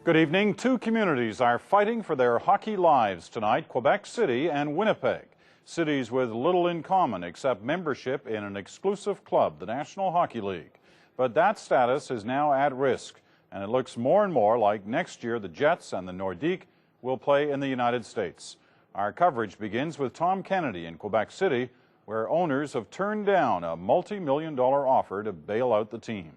Good evening. Two communities are fighting for their hockey lives tonight, Quebec City and Winnipeg. Cities with little in common except membership in an exclusive club, the National Hockey League. But that status is now at risk, and it looks more and more like next year the Jets and the Nordiques will play in the United States. Our coverage begins with Tom Kennedy in Quebec City, where owners have turned down a multi-million-dollar offer to bail out the team.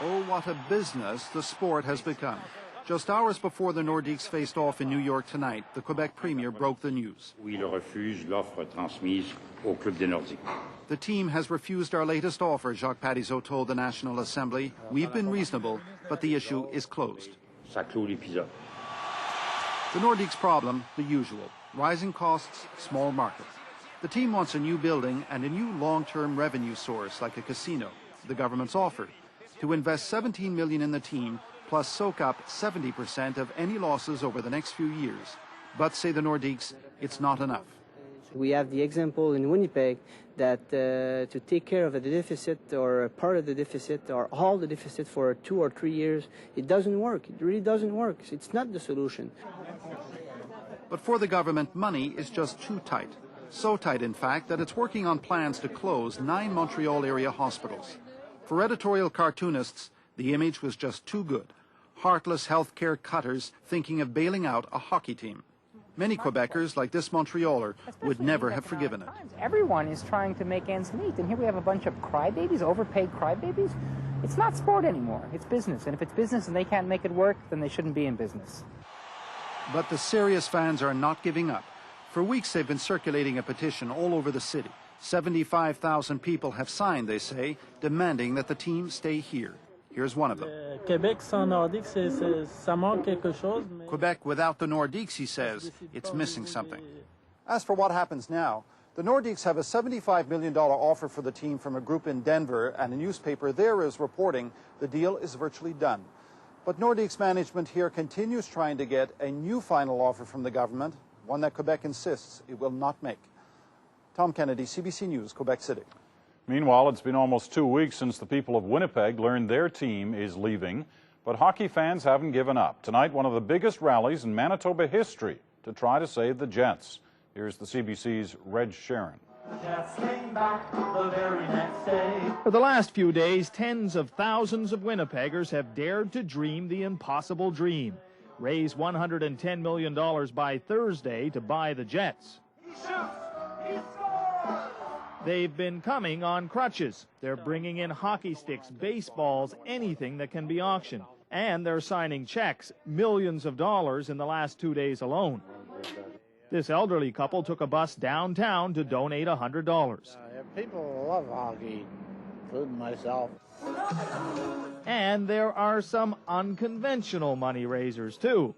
Oh, what a business the sport has become. Just hours before the Nordiques faced off in New York tonight, the Quebec Premier broke the news. The team has refused our latest offer, Jacques Parizeau told the National Assembly. We've been reasonable, but the issue is closed. The Nordiques' problem, the usual. Rising costs, small market. The team wants a new building and a new long-term revenue source like a casino. The government's offered to invest $17 million in the team, plus soak up 70% of any losses over the next few years. But, say the Nordiques, it's not enough. We have the example in Winnipeg that to take care of the deficit or a part of the deficit or all the deficit for 2 or 3 years, it doesn't work. It really doesn't work. It's not the solution. But for the government, money is just too tight. So tight, in fact, that it's working on plans to close 9 Montreal area hospitals. For editorial cartoonists, the image was just too good. Heartless healthcare cutters thinking of bailing out a hockey team. Many Quebecers, like this Montrealer, would never have forgiven it. Everyone is trying to make ends meet, and here we have a bunch of crybabies, overpaid crybabies. It's not sport anymore, it's business. And if it's business and they can't make it work, then they shouldn't be in business. But the serious fans are not giving up. For weeks they've been circulating a petition all over the city. 75,000 people have signed, they say, demanding that the team stay here. Here's one of them. Quebec sans Nordiques, ça manque quelque chose. Quebec without the Nordiques, he says, it's missing something. As for what happens now, the Nordiques have a $75 million offer for the team from a group in Denver, and a newspaper there is reporting the deal is virtually done. But Nordiques management here continues trying to get a new final offer from the government, one that Quebec insists it will not make. Tom Kennedy, CBC News, Quebec City. Meanwhile, it's been almost 2 weeks since the people of Winnipeg learned their team is leaving, but hockey fans haven't given up. Tonight, one of the biggest rallies in Manitoba history to try to save the Jets. Here's the CBC's Reg Sharon. For the last few days, tens of thousands of Winnipeggers have dared to dream the impossible dream. Raise $110 million by Thursday to buy the Jets. They've been coming on crutches. They're bringing in hockey sticks, baseballs, anything that can be auctioned. And they're signing checks, millions of dollars in the last 2 days alone. This elderly couple took a bus downtown to donate $100. People love hockey, including myself. And there are some unconventional money raisers, too.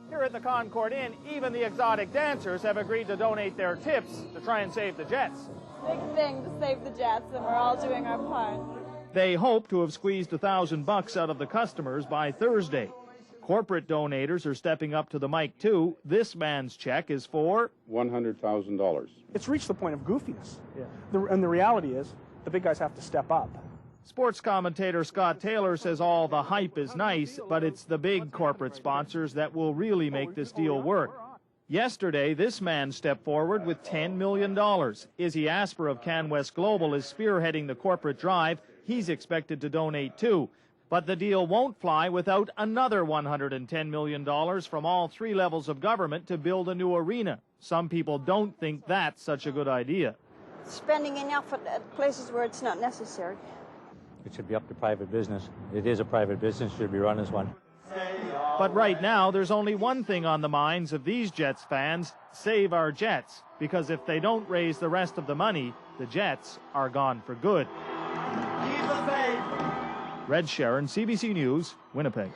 Here at the Concord Inn, even the exotic dancers have agreed to donate their tips to try and save the Jets. Big thing to save the Jets, and we're all doing our part. They hope to have squeezed $1,000 out of the customers by Thursday. Corporate donators are stepping up to the mic, too. This man's check is for $100,000. It's reached the point of goofiness. Yeah. And the reality is, the big guys have to step up. Sports commentator Scott Taylor says all the hype is nice, but it's the big corporate sponsors that will really make this deal work. Yesterday, this man stepped forward with $10 million. Izzy Asper of CanWest Global is spearheading the corporate drive. He's expected to donate too. But the deal won't fly without another $110 million from all 3 levels of government to build a new arena. Some people don't think that's such a good idea. Spending enough at places where it's not necessary. It should be up to private business. It is a private business, should be run as one. But right now, there's only one thing on the minds of these Jets fans: save our Jets. Because if they don't raise the rest of the money, the Jets are gone for good. Red Sharon, CBC News, Winnipeg.